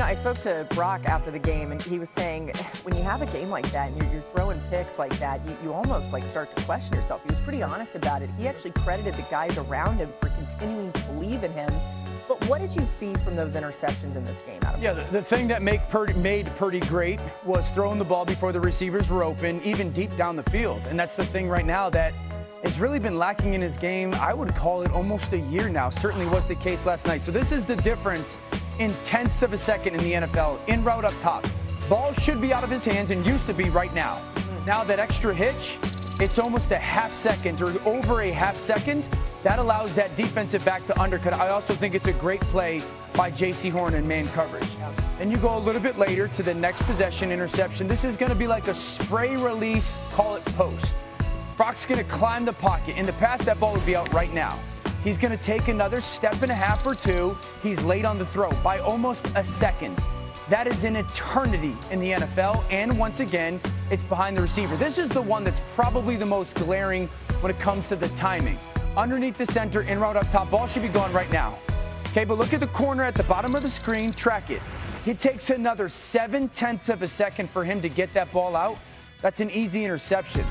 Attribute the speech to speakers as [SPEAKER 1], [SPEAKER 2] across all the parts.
[SPEAKER 1] I spoke to Brock after the game, and he was saying when you have a game like that and you're throwing picks like that, you almost like start to question yourself. He was pretty honest about it. He actually credited the guys around him for continuing to believe in him. But what did you see from those interceptions in this game, Adam?
[SPEAKER 2] Yeah, the thing that made Purdy great was throwing the ball before the receivers were open, even deep down the field. And that's the thing right now that it's really been lacking in his game. I would call it almost a year now. Certainly was the case last night. So this is the difference in tenths of a second in the NFL. In route up top. Ball should be out of his hands and used to be right now. Now that extra hitch, it's almost a half second or over a half second. That allows that defensive back to undercut. I also think it's a great play by J.C. Horn in man coverage. And you go a little bit later to the next possession interception. This is going to be like a spray release, call it post. Brock's going to climb the pocket. In the past, that ball would be out right now. He's going to take another step and a half or two. He's late on the throw by almost a second. That is an eternity in the NFL. And once again, it's behind the receiver. This is the one that's probably the most glaring when it comes to the timing. Underneath the center, in route up top, ball should be gone right now. Okay, but look at the corner at the bottom of the screen, track it. It takes another 7/10 of a second for him to get that ball out. That's an easy interception.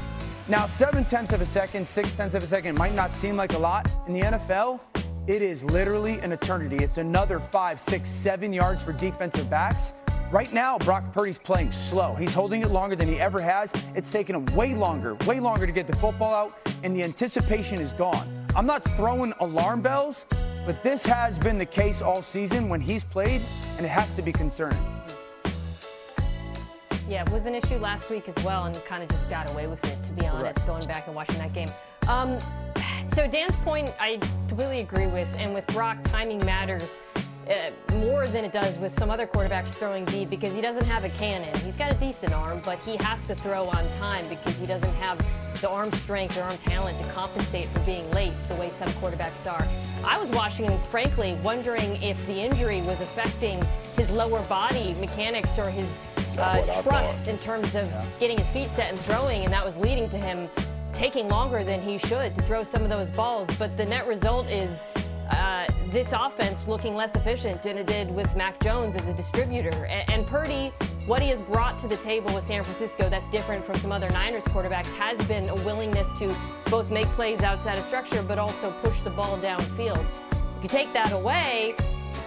[SPEAKER 2] Now, 7/10 of a second, 6/10 of a second might not seem like a lot. In the NFL, it is literally an eternity. It's another 5, 6, 7 yards for defensive backs. Right now, Brock Purdy's playing slow. He's holding it longer than he ever has. It's taken him way longer to get the football out, and the anticipation is gone. I'm not throwing alarm bells, but this has been the case all season when he's played, and it has to be concerning.
[SPEAKER 3] Yeah, it was an issue last week as well, and kind of just got away with it, to be honest, going back and watching that game. So Dan's point, I completely agree with, and with Brock, timing matters more than it does with some other quarterbacks throwing deep because he doesn't have a cannon. He's got a decent arm, but he has to throw on time because he doesn't have the arm strength or arm talent to compensate for being late the way some quarterbacks are. I was watching him, frankly, wondering if the injury was affecting his lower body mechanics or his trust in terms of getting his feet set and throwing, and that was leading to him taking longer than he should to throw some of those balls. But the net result is this offense looking less efficient than it did with Mac Jones as a distributor. And Purdy, what he has brought to the table with San Francisco that's different from some other Niners quarterbacks has been a willingness to both make plays outside of structure but also push the ball downfield. If you take that away,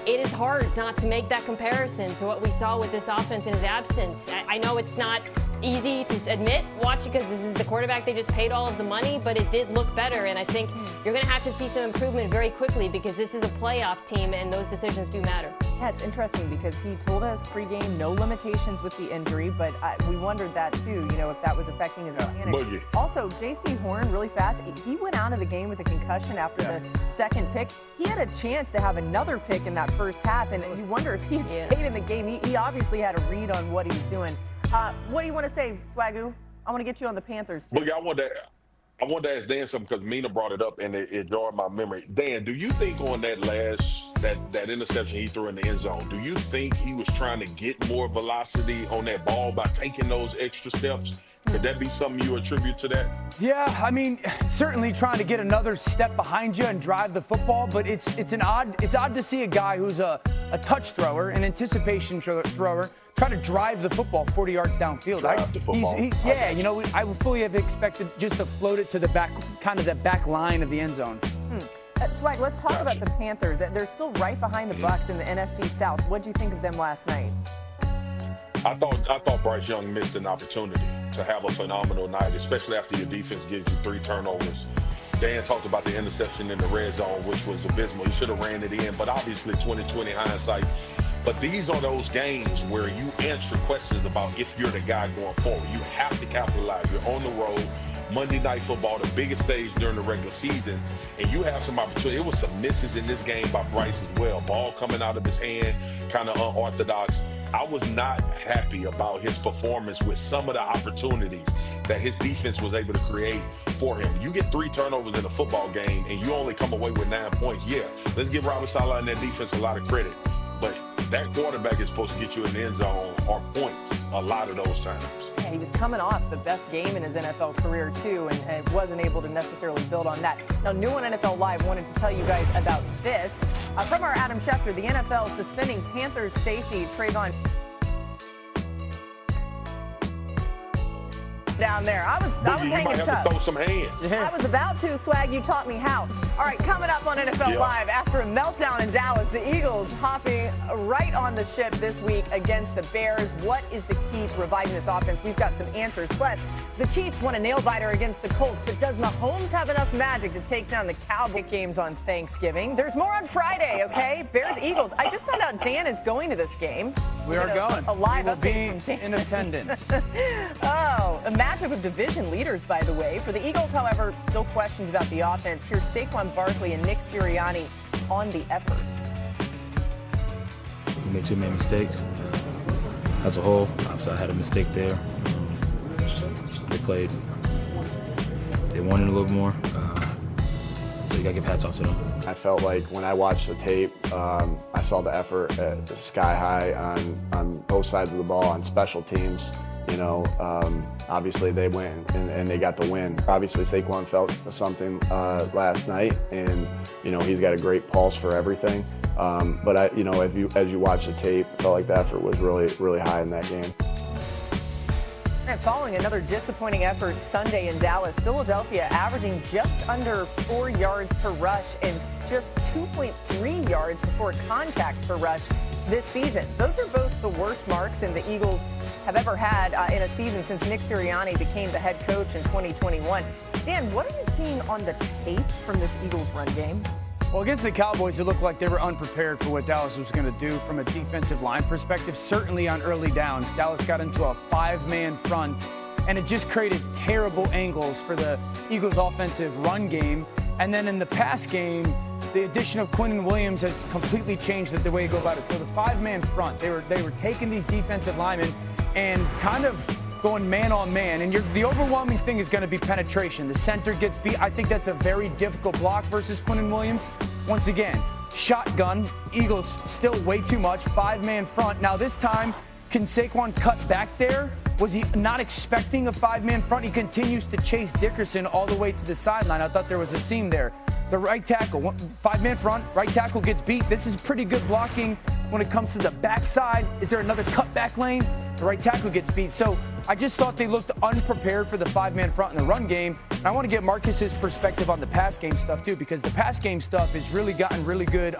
[SPEAKER 3] it is hard not to make that comparison to what we saw with this offense in his absence. I know it's not easy to admit watching because this is the quarterback they just paid all of the money, but it did look better, and I think you're going to have to see some improvement very quickly because this is a playoff team and those decisions do matter.
[SPEAKER 1] Yeah, it's interesting because he told us pregame no limitations with the injury, but we wondered that too, if that was affecting his mechanics. Also, J.C. Horn, really fast, he went out of the game with a concussion after the second pick. He had a chance to have another pick in that first half, and you wonder if he had stayed in the game. He obviously had a read on what he's doing. What do you want to say, Swagoo? I want to get you on the Panthers, too.
[SPEAKER 4] Boogie, I wanted to ask Dan something because Mina brought it up, and it jarred my memory. Dan, do you think on that interception he threw in the end zone, do you think he was trying to get more velocity on that ball by taking those extra steps? Could that be something you attribute to that?
[SPEAKER 2] Yeah, I mean, certainly trying to get another step behind you and drive the football, but it's odd to see a guy who's a touch thrower, an anticipation thrower, try to drive the football 40 yards downfield. I would fully have expected just to float it to the back, kind of the back line of the end zone.
[SPEAKER 1] Swag, let's talk about the Panthers. They're still right behind the Bucs in the NFC South. What did you think of them last night?
[SPEAKER 4] I thought Bryce Young missed an opportunity to have a phenomenal night, especially after your defense gives you 3 turnovers. Dan talked about the interception in the red zone, which was abysmal. He should have ran it in, but obviously 20/20 hindsight. But these are those games where you answer questions about if you're the guy going forward. You have to capitalize. You're on the road. Monday Night Football, the biggest stage during the regular season, and you have some opportunity. It was some misses in this game by Bryce as well. Ball coming out of his hand, kind of unorthodox. I was not happy about his performance with some of the opportunities that his defense was able to create for him. You get 3 turnovers in a football game, and you only come away with 9 points. Yeah, let's give Robert Saleh and that defense a lot of credit. But that quarterback is supposed to get you in the end zone or points a lot of those times.
[SPEAKER 1] Yeah, he was coming off the best game in his NFL career, too, and wasn't able to necessarily build on that. Now, New on NFL Live wanted to tell you guys about this. From our Adam Schefter, the NFL suspending Panthers safety Trayvon down there. I was hanging tough.
[SPEAKER 4] Throw some hands.
[SPEAKER 1] I was about to, Swag. You taught me how. All right, coming up on NFL Live, after a meltdown in Dallas, the Eagles hopping right on the ship this week against the Bears. What is the key to reviving this offense? We've got some answers. Plus, the Chiefs won a nail-biter against the Colts, but does Mahomes have enough magic to take down the Cowboys? Games on Thanksgiving. There's more on Friday, okay? Bears-Eagles. I just found out Dan is going to this game.
[SPEAKER 2] We are going.
[SPEAKER 1] A live
[SPEAKER 2] update
[SPEAKER 1] from Dan.
[SPEAKER 2] in attendance.
[SPEAKER 1] Oh, a matchup of division leaders, by the way. For the Eagles, however, still questions about the offense. Here's Saquon Barkley and Nick Sirianni on the efforts.
[SPEAKER 5] We made too many mistakes. As a whole, obviously I had a mistake there. They wanted a little more, so you gotta give hats off to them.
[SPEAKER 6] I felt like when I watched the tape, I saw the effort at the sky high on both sides of the ball on special teams. You know, obviously they win and they got the win. Obviously Saquon felt something last night, and you know he's got a great pulse for everything. But as you watch the tape, I felt like the effort was really high in that game.
[SPEAKER 1] And following another disappointing effort Sunday in Dallas, Philadelphia averaging just under 4 yards per rush and just 2.3 yards before contact per rush this season. Those are both the worst marks in the Eagles have ever had in a season since Nick Sirianni became the head coach in 2021. Dan, what are you seeing on the tape from this Eagles run game?
[SPEAKER 2] Well, against the Cowboys, it looked like they were unprepared for what Dallas was going to do from a defensive line perspective, certainly on early downs. Dallas got into a 5-man front, and it just created terrible angles for the Eagles' offensive run game. And then in the pass game, the addition of Quinnen Williams has completely changed the way you go about it. So the 5-man front, they were taking these defensive linemen and kind of going man on man, and the overwhelming thing is going to be penetration. The center gets beat. I think that's a very difficult block versus Quinnen Williams. Once again, shotgun. Eagles still way too much. 5-man front. Now this time, can Saquon cut back there? Was he not expecting a 5-man front? He continues to chase Dickerson all the way to the sideline. I thought there was a seam there. The right tackle, 5-man front, right tackle gets beat. This is pretty good blocking when it comes to the backside. Is there another cutback lane? The right tackle gets beat. So I just thought they looked unprepared for the 5-man front in the run game. And I want to get Marcus's perspective on the pass game stuff too, because the pass game stuff has really gotten really good.